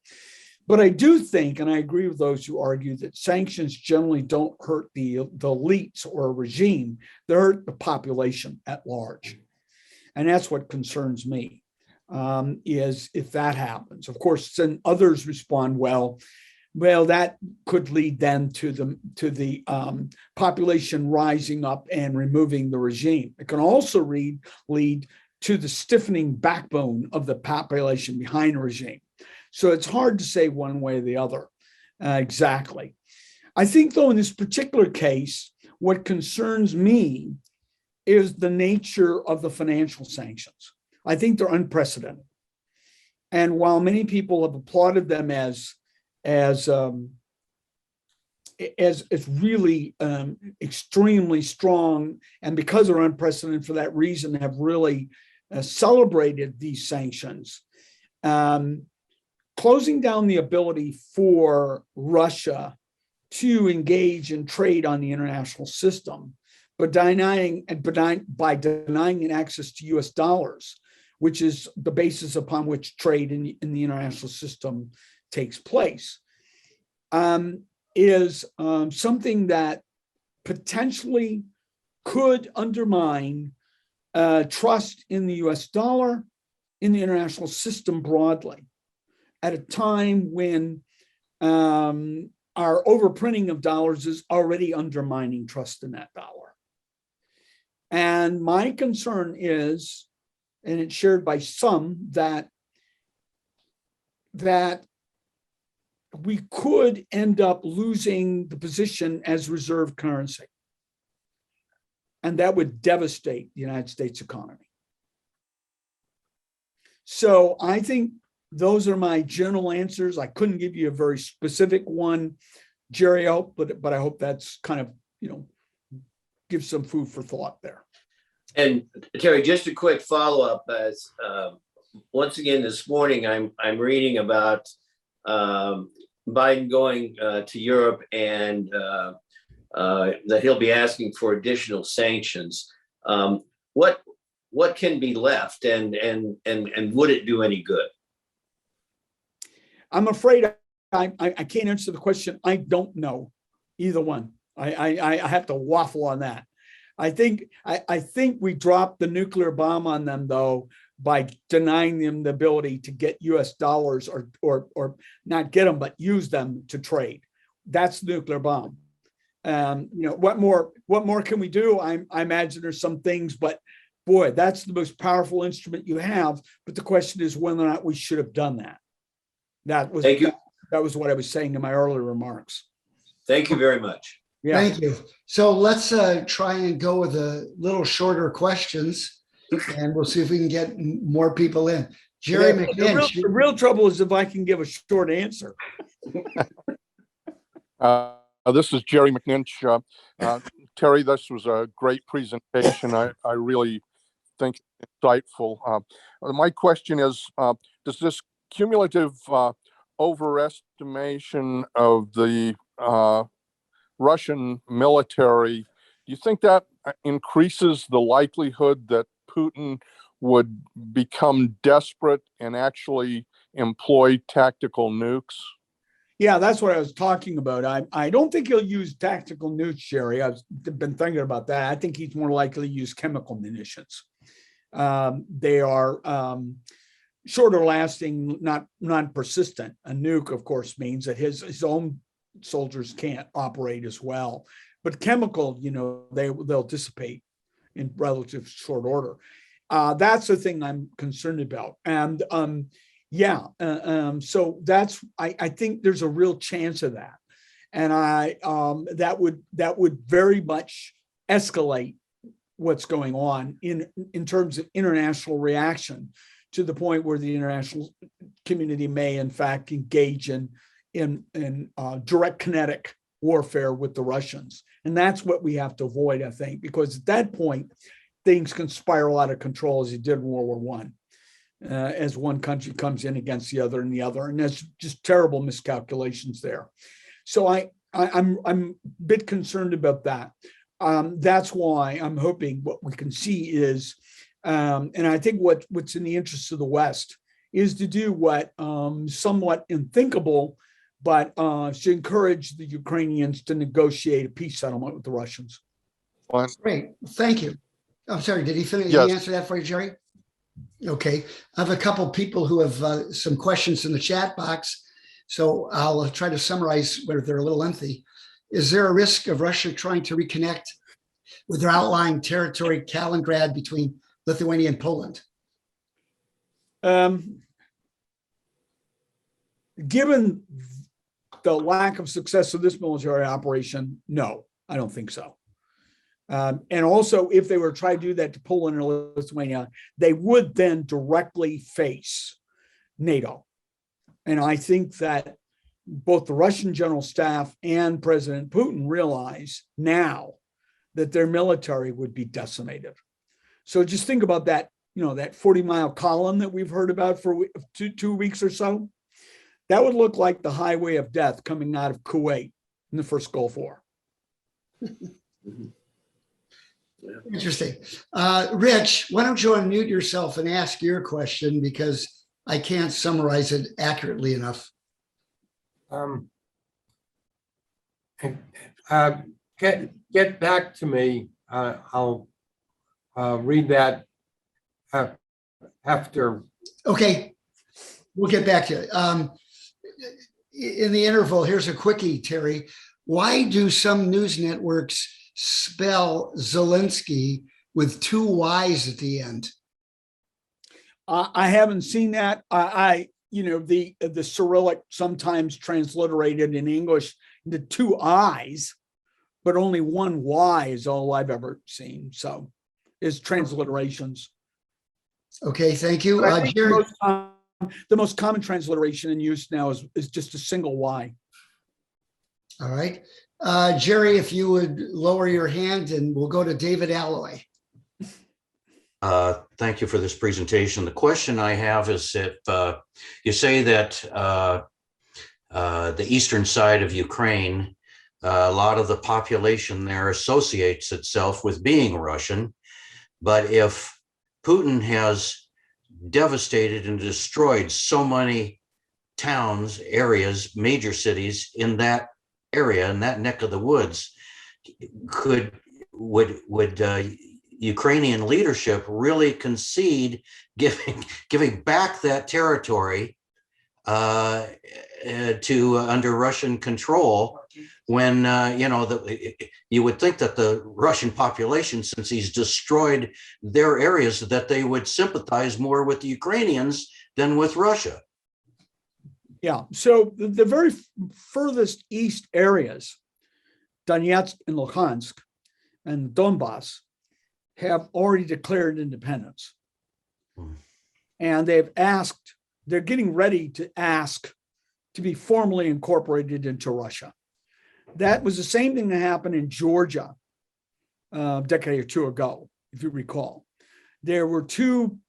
But I do think, and I agree with those who argue, that sanctions generally don't hurt the elites or a regime, they hurt the population at large. And that's what concerns me, is if that happens. Of course, then others respond, well, that could lead then to the population rising up and removing the regime. It can also lead to the stiffening backbone of the population behind the regime. So it's hard to say one way or the other exactly. I think, though, in this particular case, what concerns me is the nature of the financial sanctions. I think they're unprecedented. And while many people have applauded them as really extremely strong, and because they're unprecedented for that reason, have really celebrated these sanctions, closing down the ability for Russia to engage in trade on the international system, but by denying it access to US dollars, which is the basis upon which trade in the international system takes place, is something that potentially could undermine trust in the US dollar, in the international system broadly, at a time when our overprinting of dollars is already undermining trust in that dollar. And my concern is, and it's shared by some, that we could end up losing the position as reserve currency. And that would devastate the United States economy. So I think those are my general answers. I couldn't give you a very specific one, Jerry, but I hope that's kind of, give some food for thought there. And Terry, just a quick follow-up. As once again this morning, I'm reading about Biden going to Europe, and that he'll be asking for additional sanctions. What can be left, and would it do any good? I'm afraid I can't answer the question. I don't know either one. I have to waffle on that. I think we dropped the nuclear bomb on them, though, by denying them the ability to get US dollars or not get them, but use them to trade. That's the nuclear bomb. What more can we do? I imagine there's some things, but boy, that's the most powerful instrument you have. But the question is whether or not we should have done that. Thank you. That was what I was saying in my earlier remarks. Thank you very much. Yeah. Thank you. So let's try and go with a little shorter questions, and we'll see if we can get more people in. Jerry McNinch. The real trouble is if I can give a short answer. This is Jerry McNinch. Terry, this was a great presentation. I really think it's insightful. My question is, does this cumulative overestimation of the Russian military, do you think that increases the likelihood that Putin would become desperate and actually employ tactical nukes? Yeah, that's what I was talking about. I don't think he'll use tactical nukes, Jerry. I've been thinking about that. I think he's more likely to use chemical munitions. They are shorter lasting, not persistent. A nuke, of course, means that his own soldiers can't operate as well. But chemical, they'll dissipate in relative short order. That's the thing I'm concerned about. And so I think there's a real chance of that. And that would very much escalate what's going on in terms of international reaction, to the point where the international community may in fact engage in direct kinetic warfare with the Russians. And that's what we have to avoid, I think, because at that point, things can spiral out of control as it did in World War I, as one country comes in against the other, and there's just terrible miscalculations there. So I'm a bit concerned about that. That's why I'm hoping what we can see is, and I think what's in the interest of the West is to do what somewhat unthinkable, but to encourage the Ukrainians to negotiate a peace settlement with the Russians. Great, thank you. I'm sorry, did he finish? Yes. Did he answer that for you, Jerry? Okay, I have a couple people who have some questions in the chat box, so I'll try to summarize where they're a little lengthy. Is there a risk of Russia trying to reconnect with their outlying territory, Kaliningrad, between Lithuania and Poland? Given the lack of success of this military operation, no, I don't think so. And also, if they were trying to do that to Poland or Lithuania, they would then directly face NATO. And I think that both the Russian general staff and President Putin realize now that their military would be decimated. So just think about that, that 40-mile column that we've heard about for 2 weeks or so. That would look like the highway of death coming out of Kuwait in the first Gulf War. Interesting. Rich, why don't you unmute yourself and ask your question, because I can't summarize it accurately enough. Get back to me. I'll read that after. Okay, we'll get back to you. In the interval, here's a quickie, Terry. Why do some news networks spell Zelensky with 2 Y's at the end? I haven't seen that. The Cyrillic sometimes transliterated in English into 2 I's, but only 1 Y is all I've ever seen. So it's transliterations. Okay, thank you. Jerry, the most common transliteration in use now is just a single Y. All right. Jerry, if you would lower your hand, and we'll go to David Alloy. Thank you for this presentation. The question I have is if you say that the eastern side of Ukraine, a lot of the population there associates itself with being Russian, but if Putin has devastated and destroyed so many towns, areas, major cities in that area, in that neck of the woods, would Ukrainian leadership really concede giving back that territory to under Russian control when, you would think that the Russian population, since he's destroyed their areas, that they would sympathize more with the Ukrainians than with Russia. Yeah, so the very furthest east areas, Donetsk and Luhansk and Donbass, have already declared independence. And they're getting ready to ask to be formally incorporated into Russia. That was the same thing that happened in Georgia a decade or two ago, if you recall. There were two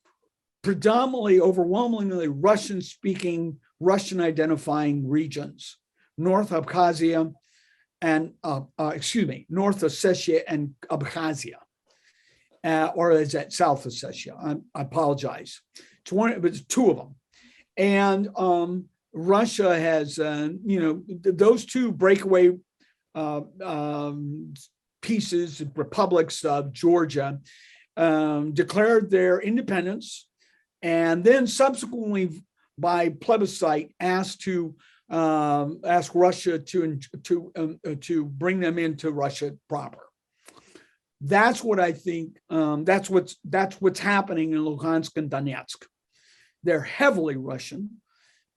predominantly, overwhelmingly Russian-speaking, Russian-identifying regions, North Abkhazia and, North Ossetia and Abkhazia, or is that South Ossetia? I apologize. It was two of them. And Russia has, those two breakaway pieces, republics of Georgia, declared their independence, and then subsequently, by plebiscite, asked Russia to bring them into Russia proper. That's what I think. That's what's happening in Luhansk and Donetsk. They're heavily Russian,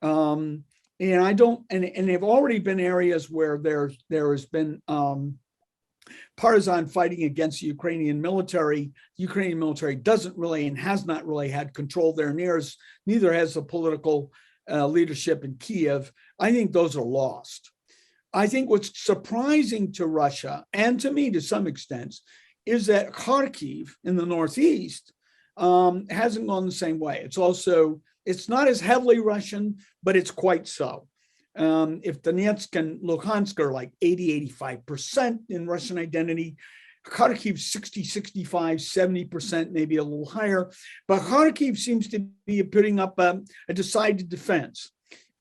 and they've already been areas where there has been partisan fighting against the Ukrainian military. The Ukrainian military doesn't really and has not really had control there. Neither has the political leadership in Kiev. I think those are lost. I think what's surprising to Russia, and to me to some extent, is that Kharkiv in the northeast hasn't gone the same way. It's not as heavily Russian, but it's quite so. If Donetsk and Luhansk are like 80-85% in Russian identity, Kharkiv 60, 65, 70%, maybe a little higher. But Kharkiv seems to be putting up a decided defense.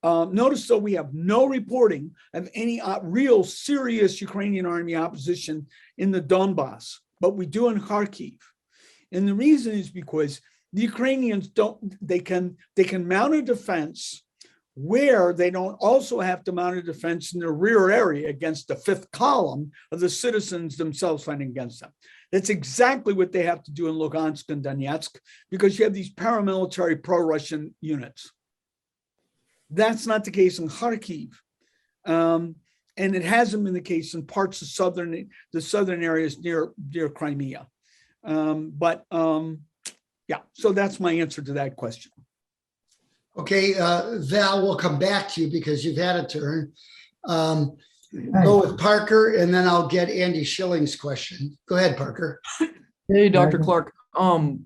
Notice, though, we have no reporting of any real serious Ukrainian army opposition in the Donbass, but we do in Kharkiv. And the reason is because the Ukrainians they can mount a defense where they don't also have to mount a defense in the rear area against the fifth column of the citizens themselves fighting against them. That's exactly what they have to do in Luhansk and Donetsk, because you have these paramilitary pro-Russian units. That's not the case in Kharkiv. And it hasn't been the case in parts of the southern areas near Crimea. Yeah, so that's my answer to that question. Okay, Val, we'll come back to you because you've had a turn. Go with Parker, and then I'll get Andy Schilling's question. Go ahead, Parker. Hey, Dr. Clark.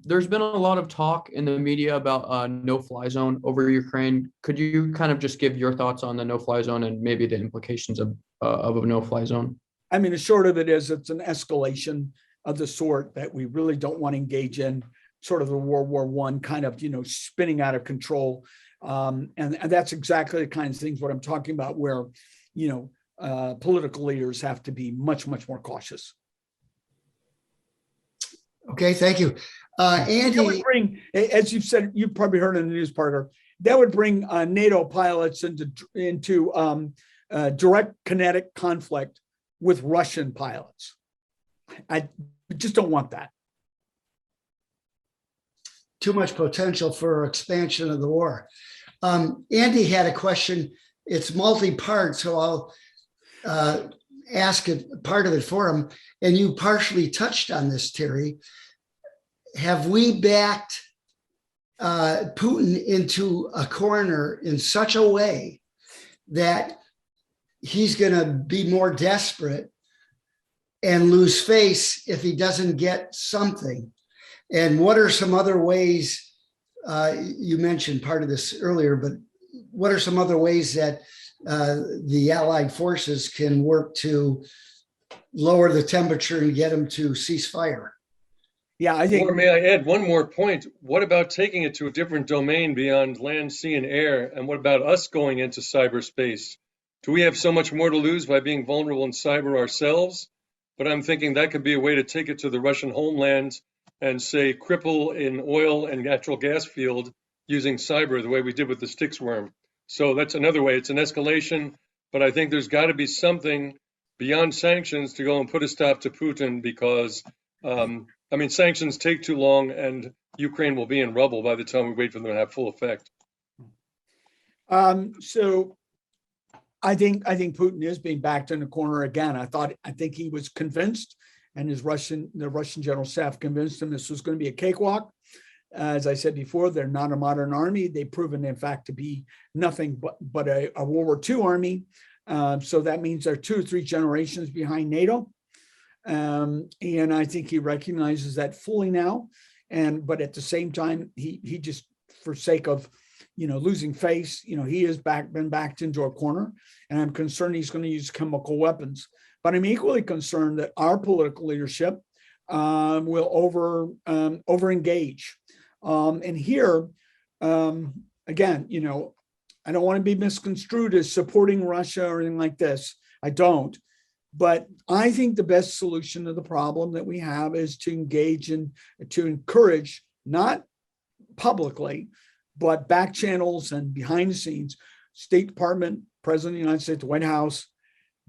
There's been a lot of talk in the media about a no-fly zone over Ukraine. Could you kind of just give your thoughts on the no-fly zone and maybe the implications of a no-fly zone? I mean, the short of it is it's an escalation of the sort that we really don't want to engage in, sort of the World War I kind of, spinning out of control. And that's exactly the kinds of things what I'm talking about, where, political leaders have to be much, much more cautious. Okay, thank you. Andy. That would bring, as you've said, you've probably heard in the news, Parker, that would bring NATO pilots into direct kinetic conflict with Russian pilots. I just don't want that. Too much potential for expansion of the war. Andy had a question. It's multi-part, so I'll ask part of it for him. And you partially touched on this, Terry. Have we backed Putin into a corner in such a way that he's going to be more desperate and lose face if he doesn't get something? And what are some other ways, you mentioned part of this earlier, but what are some other ways that the Allied forces can work to lower the temperature and get them to cease fire? Yeah, I think. Or may I add one more point? What about taking it to a different domain beyond land, sea, and air? And what about us going into cyberspace? Do we have so much more to lose by being vulnerable in cyber ourselves? But I'm thinking that could be a way to take it to the Russian homeland and say cripple an oil and natural gas field using cyber the way we did with the Styx worm. So that's another way. It's an escalation, but I think there's got to be something beyond sanctions to go and put a stop to Putin because, sanctions take too long and Ukraine will be in rubble by the time we wait for them to have full effect. So I think Putin is being backed in the corner again. I think he was convinced, and the Russian general staff convinced him this was going to be a cakewalk. As I said before, they're not a modern army. They've proven, in fact, to be nothing but a World War II army. So that means they're 2 or 3 generations behind NATO. And I think he recognizes that fully now. But at the same time, he just, for sake of losing face, he has been backed into a corner, and I'm concerned he's going to use chemical weapons. But I'm equally concerned that our political leadership will over engage. And here, again, I don't want to be misconstrued as supporting Russia or anything like this. I don't. But I think the best solution to the problem that we have is to engage and to encourage, not publicly, but back channels and behind the scenes, State Department, President of the United States, the White House,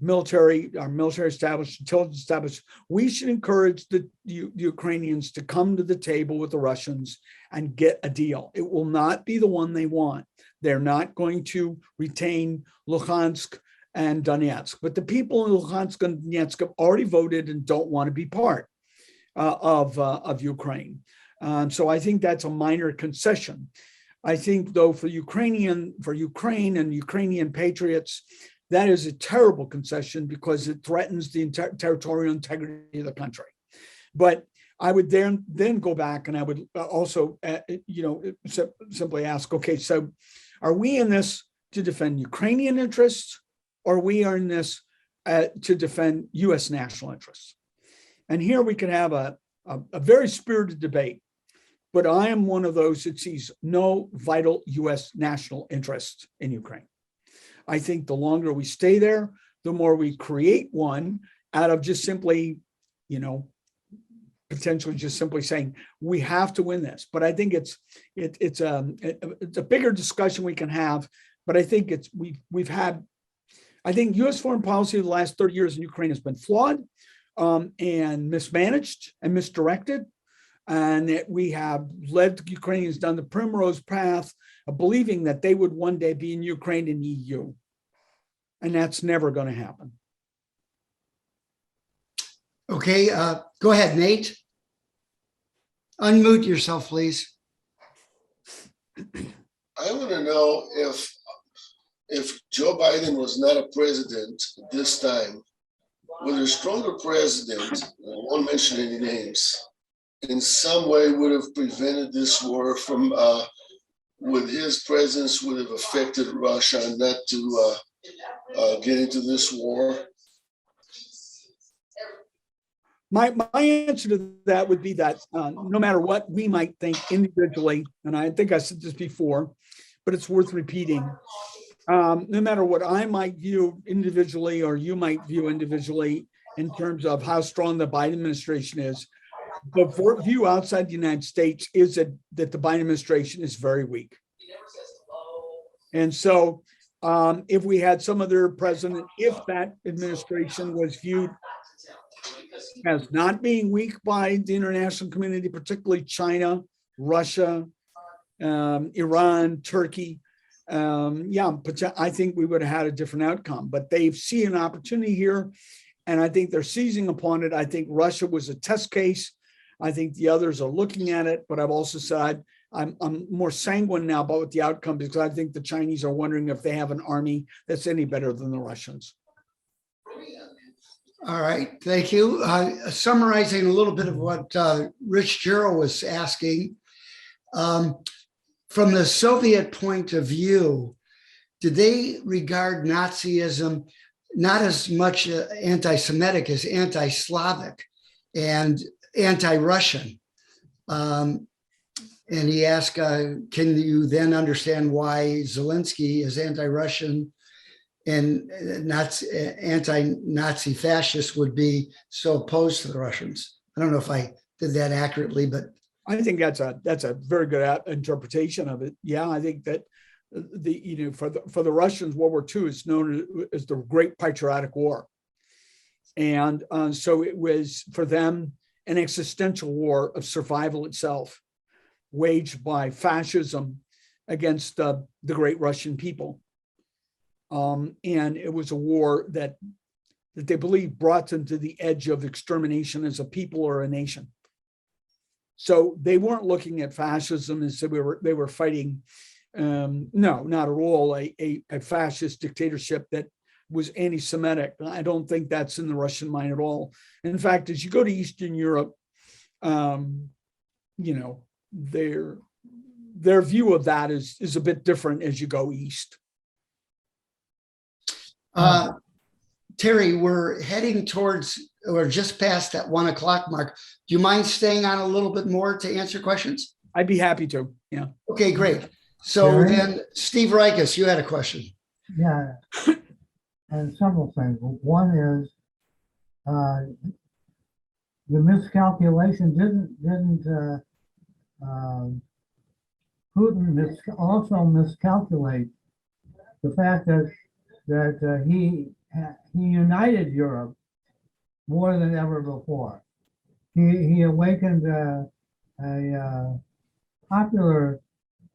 our military establishment, intelligence establishment. We should encourage the Ukrainians to come to the table with the Russians and get a deal. It will not be the one they want. They're not going to retain Luhansk and Donetsk, but the people in Luhansk and Donetsk have already voted and don't want to be part of Ukraine. So I think that's a minor concession. I think, though, for Ukraine and Ukrainian patriots, that is a terrible concession because it threatens the territorial integrity of the country. But I would then go back and I would also, simply ask, okay, so are we in this to defend Ukrainian interests, or we are in this to defend U.S. national interests? And here we can have a very spirited debate. But I am one of those that sees no vital U.S. national interest in Ukraine. I think the longer we stay there, the more we create one out of just simply, potentially just simply saying we have to win this. But I think it's a bigger discussion we can have. But I think I think U.S. foreign policy of the last 30 years in Ukraine has been flawed and mismanaged and misdirected. And that we have led the Ukrainians down the primrose path of believing that they would one day be in Ukraine and EU. And that's never going to happen. Okay, go ahead, Nate. Unmute yourself, please. I want to know if Joe Biden was not a president this time, whether a stronger president, I won't mention any names, in some way would have prevented this war from, with his presence, would have affected Russia not to get into this war? My answer to that would be that no matter what we might think individually, and I think I said this before, but it's worth repeating, no matter what I might view individually or you might view individually in terms of how strong the Biden administration is, the view outside the United States is that the Biden administration is very weak. And so if we had some other president, if that administration was viewed as not being weak by the international community, particularly China, Russia, Iran, Turkey, I think we would have had a different outcome. But they see an opportunity here, and I think they're seizing upon it. I think Russia was a test case. I think the others are looking at it, but I've also said I'm more sanguine now about what the outcome is, because I think the Chinese are wondering if they have an army that's any better than the Russians. All right, thank you. Summarizing a little bit of what Rich Jarrell was asking, from the Soviet point of view, did they regard Nazism not as much anti-Semitic as anti-Slavic and anti-Russian? And he asked, can you then understand why Zelensky is anti-Russian and anti-Nazi fascists would be so opposed to the Russians? I don't know if I did that accurately, but I think that's a very good interpretation of it. Yeah, I think that for the Russians, World War II is known as the Great Patriotic War. And so it was for them an existential war of survival itself, waged by fascism against the great Russian people. And it was a war that they believe brought them to the edge of extermination as a people or a nation. So they weren't looking at fascism as they were fighting, no, not at all, a fascist dictatorship that was anti-Semitic. I don't think that's in the Russian mind at all. In fact, as you go to Eastern Europe, their view of that is a bit different as you go east. Terry, we're heading towards, or just past that 1 o'clock mark. Do you mind staying on a little bit more to answer questions? I'd be happy to, yeah. Okay, great. So Terry? then, Steve Reikus, you had a question. Yeah, and several things. One is the miscalculation. Didn't Putin also miscalculate the fact that he united Europe more than ever before. He awakened a popular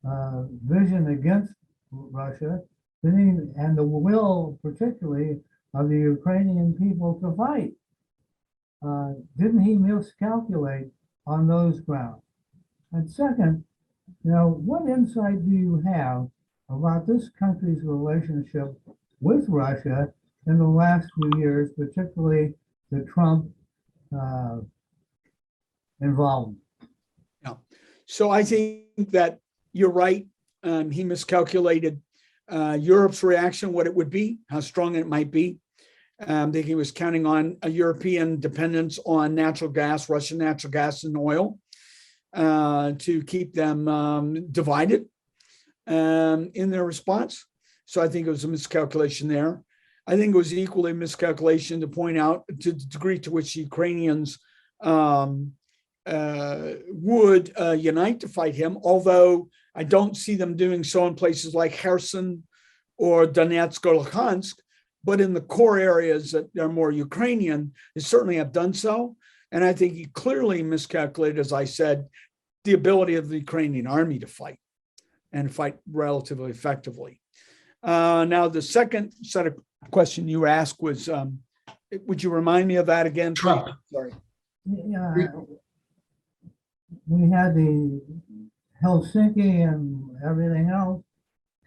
vision against Russia, and the will, particularly, of the Ukrainian people to fight. Didn't he miscalculate on those grounds? And second, what insight do you have about this country's relationship with Russia in the last few years, particularly the Trump involvement? Yeah. So I think that you're right. He miscalculated Europe's reaction, what it would be, how strong it might be. I think he was counting on a European dependence on natural gas, Russian natural gas and oil, to keep them divided in their response. So I think it was a miscalculation there. I think it was equally a miscalculation to point out to the degree to which the Ukrainians would unite to fight him, although I don't see them doing so in places like Kherson or Donetsk or Luhansk, but in the core areas that are more Ukrainian, they certainly have done so. And I think he clearly miscalculated, as I said, the ability of the Ukrainian army to fight and fight relatively effectively. Now, the second set of question you asked was, would you remind me of that again? Trump. Sorry. Yeah, we had the Helsinki and everything else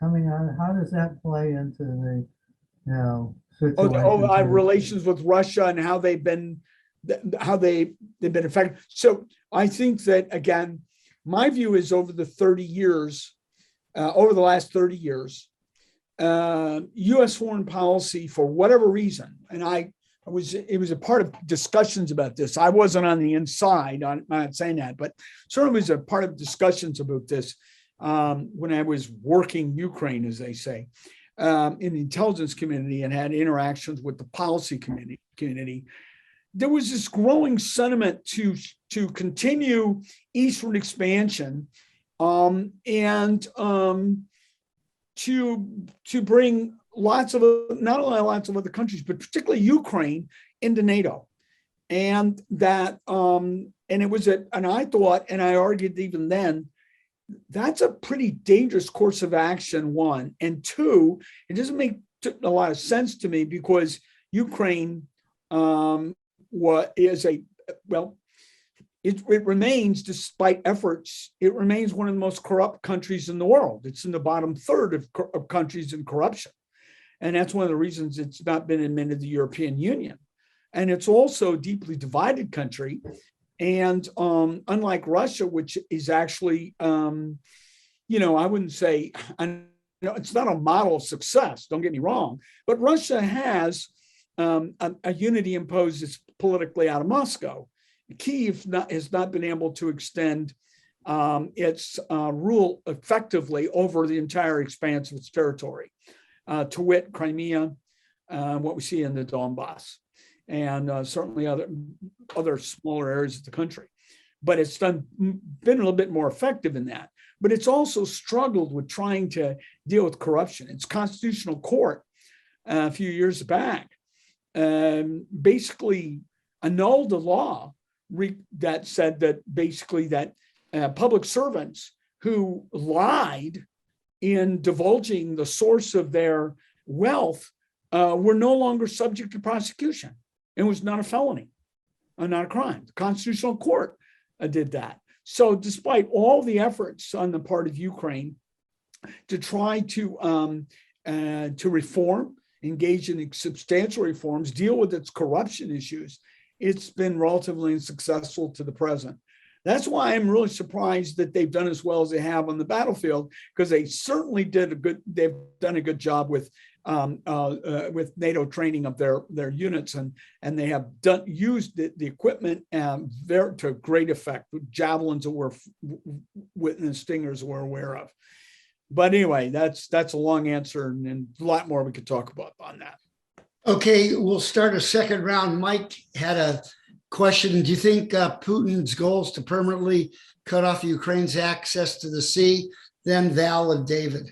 coming out. How does that play into the situation? Relations with Russia and how they've been affected. So I think that, again, my view is over the last 30 years, U.S. foreign policy, for whatever reason, and it was a part of discussions about this. I wasn't on the inside, I'm not saying that, but certainly was a part of discussions about this when I was working Ukraine, as they say, in the intelligence community and had interactions with the policy community. There was this growing sentiment to continue eastward expansion and to bring not only lots of other countries, but particularly Ukraine into NATO. And that, and it was and I thought, and I argued even then, that's a pretty dangerous course of action, one. And two, it doesn't make a lot of sense to me because Ukraine it remains, despite efforts, it remains one of the most corrupt countries in the world. It's in the bottom third of countries in corruption. And that's one of the reasons it's not been admitted to the European Union. And it's also a deeply divided country. And unlike Russia, which is actually, I wouldn't say, it's not a model of success, don't get me wrong, but Russia has a unity imposed that's politically out of Moscow. Kyiv has not been able to extend its rule effectively over the entire expanse of its territory, to wit, Crimea, what we see in the Donbass, and certainly other smaller areas of the country. But it's been a little bit more effective in that. But it's also struggled with trying to deal with corruption. Its constitutional court a few years back basically annulled a law that said that basically that public servants who lied in divulging the source of their wealth were no longer subject to prosecution. It was not a felony, not a crime. The Constitutional Court did that. So despite all the efforts on the part of Ukraine to try to reform, engage in substantial reforms, deal with its corruption issues, it's been relatively unsuccessful to the present. That's why I'm really surprised that they've done as well as they have on the battlefield, because they certainly they've done a good job with NATO training of their units, and they have used the equipment to great effect, with javelins that we're witness stingers we're aware of. But anyway, that's a long answer, and a lot more we could talk about on that. Okay, we'll start a second round. Mike had a question. Do you think Putin's goals to permanently cut off Ukraine's access to the sea? Then Val and David.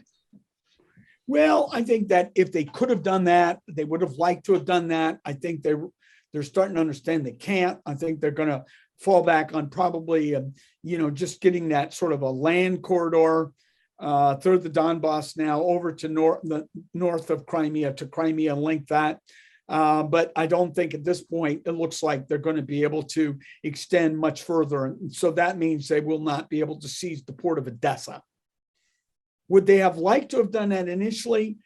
Well, I think that if they could have done that, they would have liked to have done that. I think they're starting to understand they can't. I think they're going to fall back on probably, just getting that sort of a land corridor through the Donbass now over to north of Crimea to Crimea and link that. But I don't think at this point, it looks like they're going to be able to extend much further. And so that means they will not be able to seize the port of Odessa. Would they have liked to have done that initially?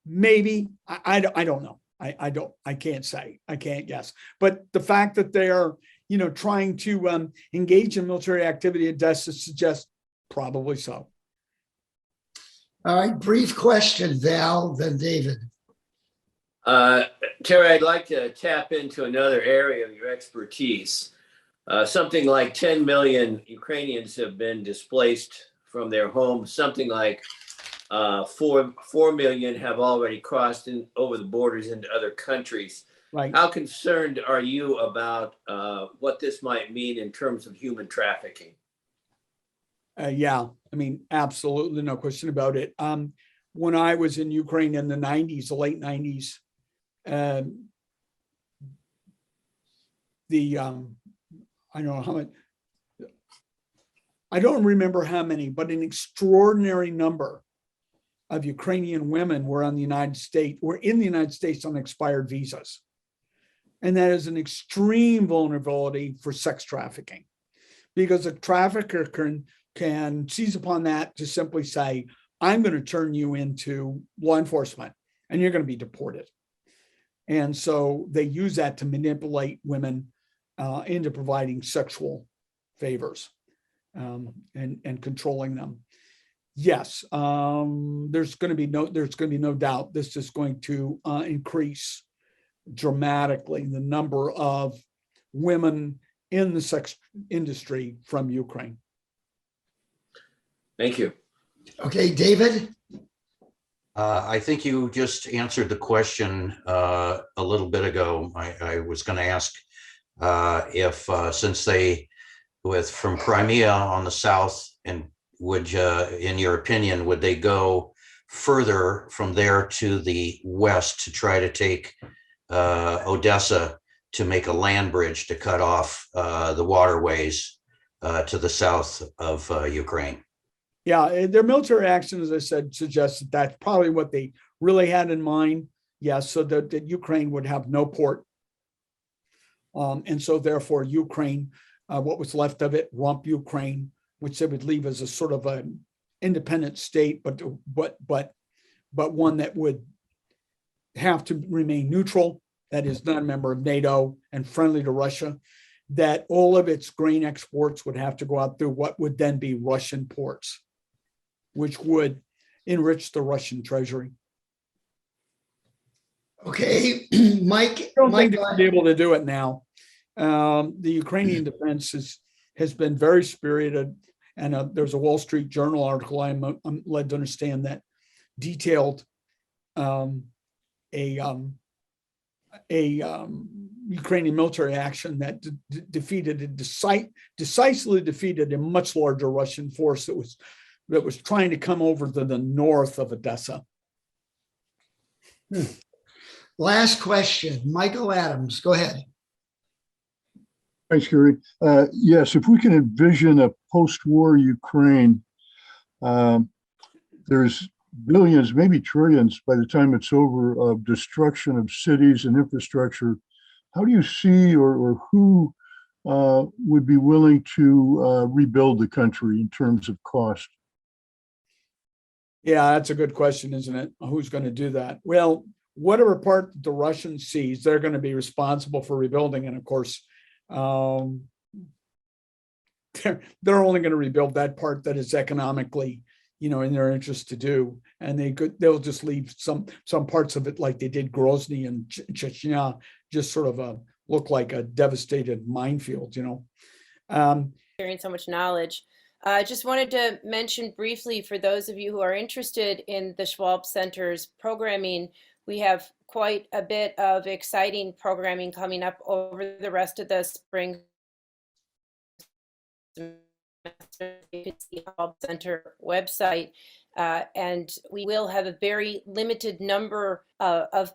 Maybe. I don't know. I can't say. I can't guess. But the fact that they are, trying to engage in military activity at Odessa suggests probably so. All right, brief question, Val, then David. Terry, I'd like to tap into another area of your expertise. Something like 10 million Ukrainians have been displaced from their homes. Something like 4 million have already crossed over the borders into other countries. Right. How concerned are you about what this might mean in terms of human trafficking? Yeah, absolutely, no question about it. When I was in Ukraine in the 90s, the late 90s, I don't know how much, I don't remember how many, but an extraordinary number of Ukrainian women were in the United States on expired visas. And that is an extreme vulnerability for sex trafficking, because a trafficker can seize upon that to simply say, I'm going to turn you into law enforcement and you're going to be deported. And so they use that to manipulate women into providing sexual favors and controlling them. Yes, there's going to be no doubt this is going to increase dramatically the number of women in the sex industry from Ukraine. Thank you. Okay, David. I think you just answered the question a little bit ago. I was going to ask if since they, from Crimea on the south, and in your opinion, would they go further from there to the west to try to take Odessa to make a land bridge to cut off the waterways to the south of Ukraine? Yeah, their military action, as I said, suggests that that's probably what they really had in mind. Yes, so that Ukraine would have no port. And so therefore Ukraine, what was left of it, rump Ukraine, which they would leave as a sort of an independent state, but one that would have to remain neutral, that is not a member of NATO and friendly to Russia, that all of its grain exports would have to go out through what would then be Russian ports, which would enrich the Russian treasury. Okay, Mike. I don't think they'll be able to do it now. The Ukrainian defense has been very spirited, and there's a Wall Street Journal article I'm led to understand that detailed a Ukrainian military action that decisively defeated a much larger Russian force that was trying to come over to the north of Odessa. Last question, Michael Adams, go ahead. Thanks, Gary. Yes, if we can envision a post-war Ukraine, there's billions, maybe trillions by the time it's over, of destruction of cities and infrastructure. How do you see, or who would be willing to rebuild the country in terms of cost? Yeah, that's a good question, isn't it? Who's going to do that? Well, whatever part the Russians seize, they're going to be responsible for rebuilding. And of course, they're only going to rebuild that part that is economically, in their interest to do. And they'll just leave some parts of it, like they did Grozny and Chechnya, just sort of look like a devastated minefield, Sharing so much knowledge. I just wanted to mention briefly, for those of you who are interested in the Schwab Center's programming, we have quite a bit of exciting programming coming up over the rest of the spring semester. You can see the Schwab Center website, and we will have a very limited number of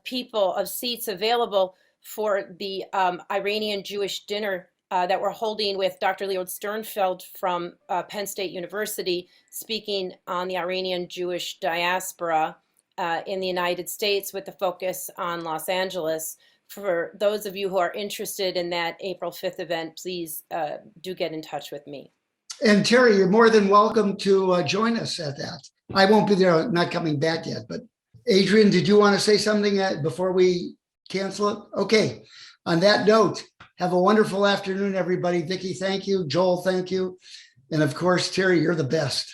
seats available for the Iranian Jewish dinner that we're holding with Dr. Leod Sternfeld from Penn State University, speaking on the Iranian Jewish diaspora in the United States, with the focus on Los Angeles. For those of you who are interested in that April 5th event, please do get in touch with me. And Terry, you're more than welcome to join us at that. I won't be there, not coming back yet, but Adrian, did you want to say something before we cancel it? Okay, on that note, have a wonderful afternoon, everybody. Vicki, thank you. Joel, thank you. And of course, Terry, you're the best.